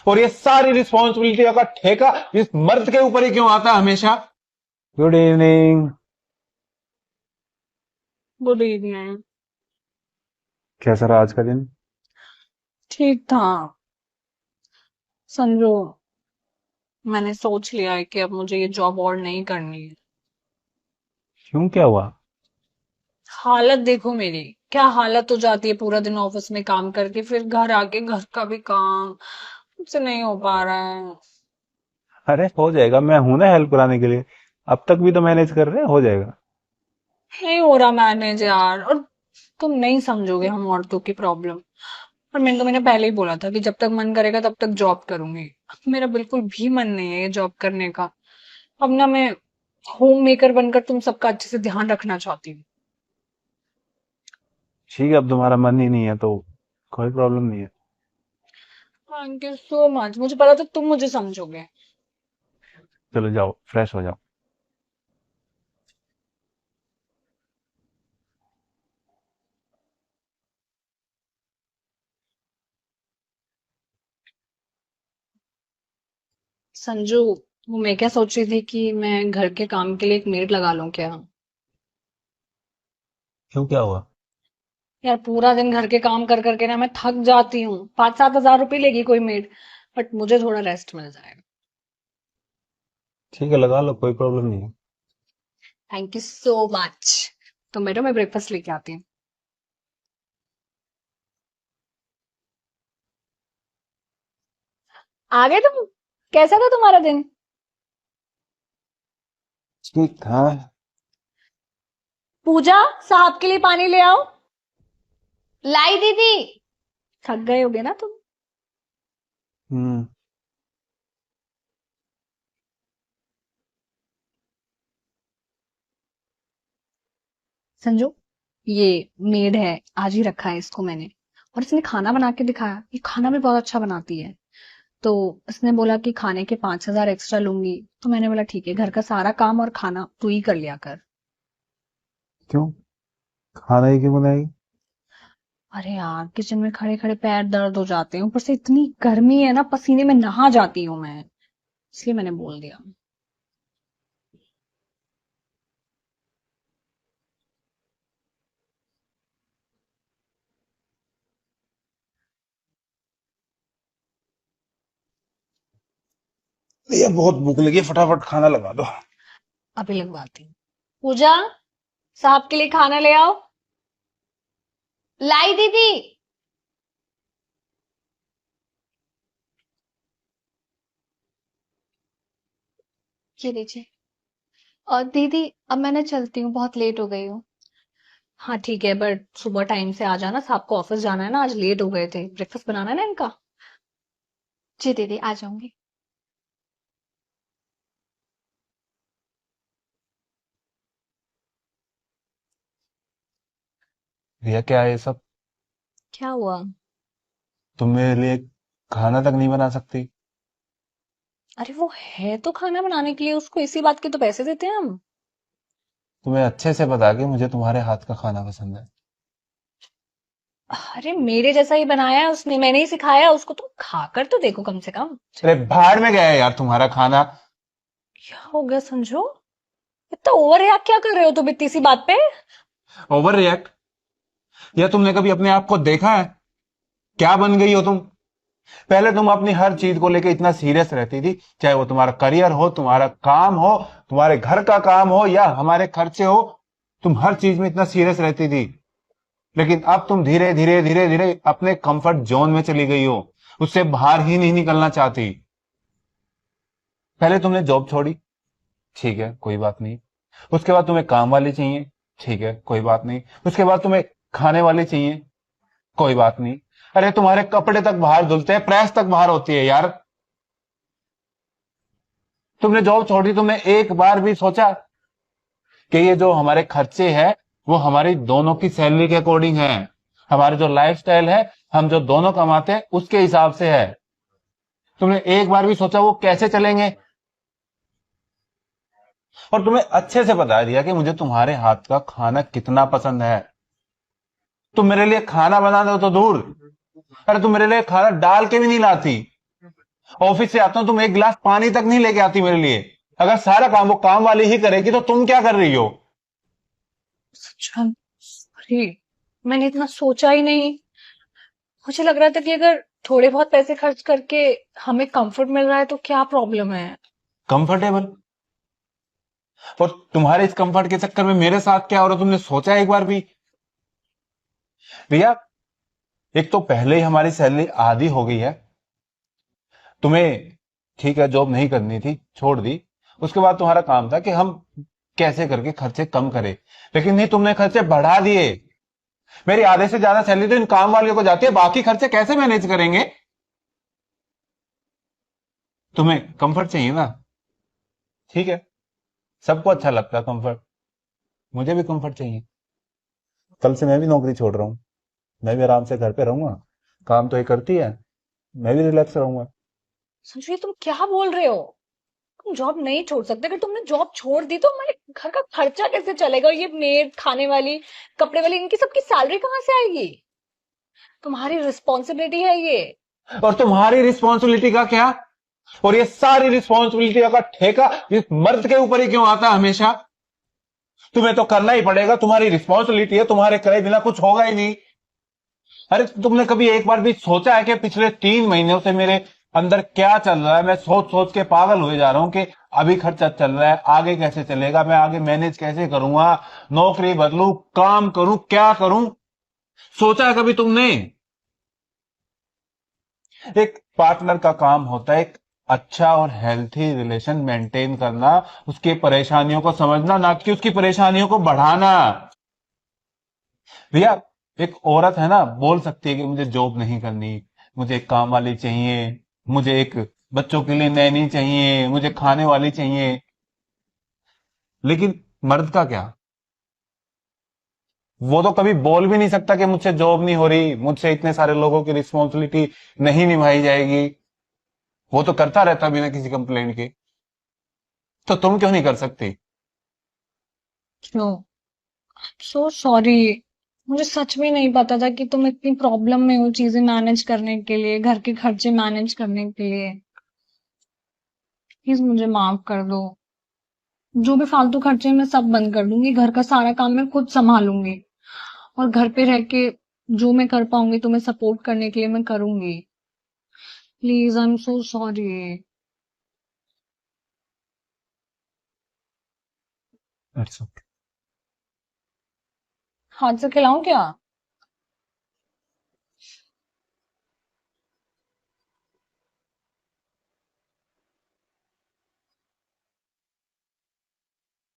और ये सारी रिस्पॉन्सिबिलिटी का ठेका इस मर्द के ऊपर ही क्यों आता है हमेशा? Good evening. Good evening. कैसा रहा आज का दिन? ठीक था। संजू, मैंने सोच लिया है कि अब मुझे ये जॉब और नहीं करनी है। क्यों, क्या हुआ? हालत देखो मेरी, क्या हालत हो जाती है पूरा दिन ऑफिस में काम करके, फिर घर आके घर का भी काम मुझसे नहीं हो पा रहा है। अरे हो जाएगा, मैं हूं ना हेल्प कराने के लिए। अब तक भी तो मैनेज कर रहे हैं, हो जाएगा। नहीं हो रहा मैनेज यार, और तुम नहीं समझोगे हम औरतों की प्रॉब्लम। और मैंने पहले ही बोला था कि जब तक मन करेगा तब तक जॉब करूंगी। अब मेरा बिल्कुल भी मन नहीं है ये जॉब करने का। अब ना मैं होम मेकर बनकर तुम सबका अच्छे से ध्यान रखना चाहती हूँ। ठीक है, अब तुम्हारा मन ही नहीं है तो कोई प्रॉब्लम नहीं है। थैंक यू सो मच, मुझे पता था तुम मुझे समझोगे। चलो जाओ, फ्रेश हो जाओ। संजू, वो मैं क्या सोच रही थी कि मैं घर के काम के लिए एक मेड लगा लूं क्या। क्यों, क्या हुआ? यार पूरा दिन घर के काम कर करके ना मैं थक जाती हूँ। 5-7 हज़ार रुपये लेगी कोई मेड, बट मुझे थोड़ा रेस्ट मिल जाएगा। ठीक है, लगा लो, कोई प्रॉब्लम नहीं है। Thank you so much. तो मैडम, मैं ब्रेकफास्ट लेके आती हूँ। आ गए तुम? कैसा था तुम्हारा दिन? ठीक था। पूजा, साहब के लिए पानी ले आओ। लाई दीदी। थक गए होगे ना तुम। हम्म। संजू, ये मेड है, आज ही रखा है इसको मैंने। और इसने खाना बना के दिखाया, ये खाना भी बहुत अच्छा बनाती है। तो इसने बोला कि खाने के 5,000 एक्स्ट्रा लूंगी। तो मैंने बोला ठीक है, घर का सारा काम और खाना तू ही कर लिया कर। क्यों, खाना ही क्यों बनाएगी? अरे यार, किचन में खड़े खड़े पैर दर्द हो जाते हैं, ऊपर से इतनी गर्मी है ना, पसीने में नहा जाती हूँ मैं। इसलिए मैंने बोल दिया। भैया बहुत भूख लगी है, फटाफट खाना लगा दो। अभी लगवाती हूँ। पूजा, साहब के लिए खाना ले आओ। लाई दीदी। ये लीजिए। और दीदी, अब मैं ना चलती हूँ, बहुत लेट हो गई हूँ। हाँ ठीक है, बट सुबह टाइम से आ जाना, साहब को ऑफिस जाना है ना, आज लेट हो गए थे, ब्रेकफास्ट बनाना है ना इनका। जी दीदी, आ जाऊंगी। भैया क्या है ये सब? क्या हुआ? तुम मेरे लिए खाना तक नहीं बना सकती? अरे वो है तो खाना बनाने के लिए, उसको इसी बात के तो पैसे देते हैं हम। तुम्हें अच्छे से पता कि मुझे तुम्हारे हाथ का खाना पसंद है। अरे मेरे जैसा ही बनाया है उसने, मैंने ही सिखाया है उसको, तुम खाकर तो देखो कम से कम। अरे भाड़ में गया है यार तुम्हारा खाना। क्या हो गया संजू? इतना ओवर रिएक्ट क्या कर रहे हो तुम इतनी सी बात पे? Over react? या तुमने कभी अपने आप को देखा है? क्या बन गई हो तुम? पहले तुम अपनी हर चीज को लेके इतना सीरियस रहती थी, चाहे वो तुम्हारा करियर हो, तुम्हारा काम हो, तुम्हारे घर का काम हो या हमारे खर्चे हो। तुम हर चीज में इतना सीरियस रहती थी। लेकिन अब तुम धीरे धीरे धीरे धीरे अपने कंफर्ट जोन में चली गई हो। उससे बाहर ही नहीं निकलना चाहती। पहले तुमने जॉब छोड़ी, ठीक है कोई बात नहीं। उसके बाद तुम्हें काम वाली चाहिए, ठीक है कोई बात नहीं। उसके बाद तुम्हें खाने वाली चाहिए, कोई बात नहीं। अरे तुम्हारे कपड़े तक बाहर धुलते हैं, प्रेस तक बाहर होती है यार। तुमने जॉब छोड़ी, तुमने एक बार भी सोचा कि ये जो हमारे खर्चे हैं वो हमारी दोनों की सैलरी के अकॉर्डिंग है? हमारे जो लाइफस्टाइल है, हम जो दोनों कमाते हैं उसके हिसाब से है। तुमने एक बार भी सोचा वो कैसे चलेंगे? और तुम्हें अच्छे से बता दिया कि मुझे तुम्हारे हाथ का खाना कितना पसंद है। तुम मेरे लिए खाना बना दो तो दूर, अरे तुम मेरे लिए खाना डाल के भी नहीं लाती। ऑफिस से आता हूं, तुम एक गिलास पानी तक नहीं लेके आती मेरे लिए। अगर सारा काम वो काम वाली ही करेगी तो तुम क्या कर रही हो? अच्छा, सॉरी, मैंने इतना सोचा ही नहीं। मुझे लग रहा था कि अगर थोड़े बहुत पैसे खर्च करके हमें कंफर्ट मिल रहा है तो क्या प्रॉब्लम है। कंफर्टेबल? और तुम्हारे इस कंफर्ट के चक्कर में मेरे साथ क्या हो रहा है, तुमने सोचा एक बार भी? रिया, एक तो पहले ही हमारी सैलरी आधी हो गई है। तुम्हें ठीक है जॉब नहीं करनी थी, छोड़ दी। उसके बाद तुम्हारा काम था कि हम कैसे करके खर्चे कम करें, लेकिन नहीं, तुमने खर्चे बढ़ा दिए। मेरी आधे से ज्यादा सैलरी तो इन काम वालियों को जाती है, बाकी खर्चे कैसे मैनेज करेंगे? तुम्हें कंफर्ट चाहिए ना? ठीक है, सबको अच्छा लगता है कंफर्ट, मुझे भी कंफर्ट चाहिए। कल से मैं भी नौकरी छोड़ रहा हूँ, मैं भी आराम से घर पे रहूंगा। काम तो ये करती है, मैं भी रिलैक्स रहूंगा। संजय, तुम क्या बोल रहे हो? तुम जॉब नहीं छोड़ सकते। अगर तुमने जॉब छोड़ दी तो हमारे घर का खर्चा कैसे चलेगा? ये मेड, खाने वाली, कपड़े वाली, इनकी सबकी सैलरी कहाँ से आएगी? तुम्हारी रिस्पॉन्सिबिलिटी है ये। और तुम्हारी रिस्पॉन्सिबिलिटी का क्या? और ये सारी रिस्पॉन्सिबिलिटी का ठेका इस मर्द के ऊपर ही क्यों आता है हमेशा? तुम्हें तो करना ही पड़ेगा, तुम्हारी रिस्पॉन्सिबिलिटी है, तुम्हारे करे बिना कुछ होगा ही नहीं। अरे तुमने कभी एक बार भी सोचा है कि पिछले 3 महीनों से मेरे अंदर क्या चल रहा है? मैं सोच सोच के पागल हुए जा रहा हूं कि अभी खर्चा चल रहा है, आगे कैसे चलेगा, मैं आगे मैनेज कैसे करूंगा, नौकरी बदलूं, काम करूं, क्या करूं? सोचा है कभी तुमने? एक पार्टनर का काम होता है एक अच्छा और हेल्थी रिलेशन मेंटेन करना, उसकी परेशानियों को समझना, ना कि उसकी परेशानियों को बढ़ाना। भैया, एक औरत है ना, बोल सकती है कि मुझे जॉब नहीं करनी, मुझे एक काम वाली चाहिए, मुझे एक बच्चों के लिए नैनी चाहिए, मुझे खाने वाली चाहिए। लेकिन मर्द का क्या? वो तो कभी बोल भी नहीं सकता कि मुझसे जॉब नहीं हो रही, मुझसे इतने सारे लोगों की रिस्पॉन्सिबिलिटी नहीं निभाई जाएगी। वो तो करता रहता बिना किसी कंप्लेंट के। तो तुम क्यों नहीं कर सकती? क्यों? सो सॉरी, मुझे सच में नहीं पता था कि तुम इतनी प्रॉब्लम में हो चीजें मैनेज करने के लिए, घर के खर्चे मैनेज करने के लिए। प्लीज मुझे माफ कर दो। जो भी फालतू खर्चे मैं सब बंद कर दूंगी। घर का सारा काम मैं खुद संभालूंगी। और घर पे रह के जो मैं कर पाऊंगी तुम्हें सपोर्ट करने के लिए मैं करूंगी। Please, I am so sorry. It's okay. हाथ से खिलाऊं क्या?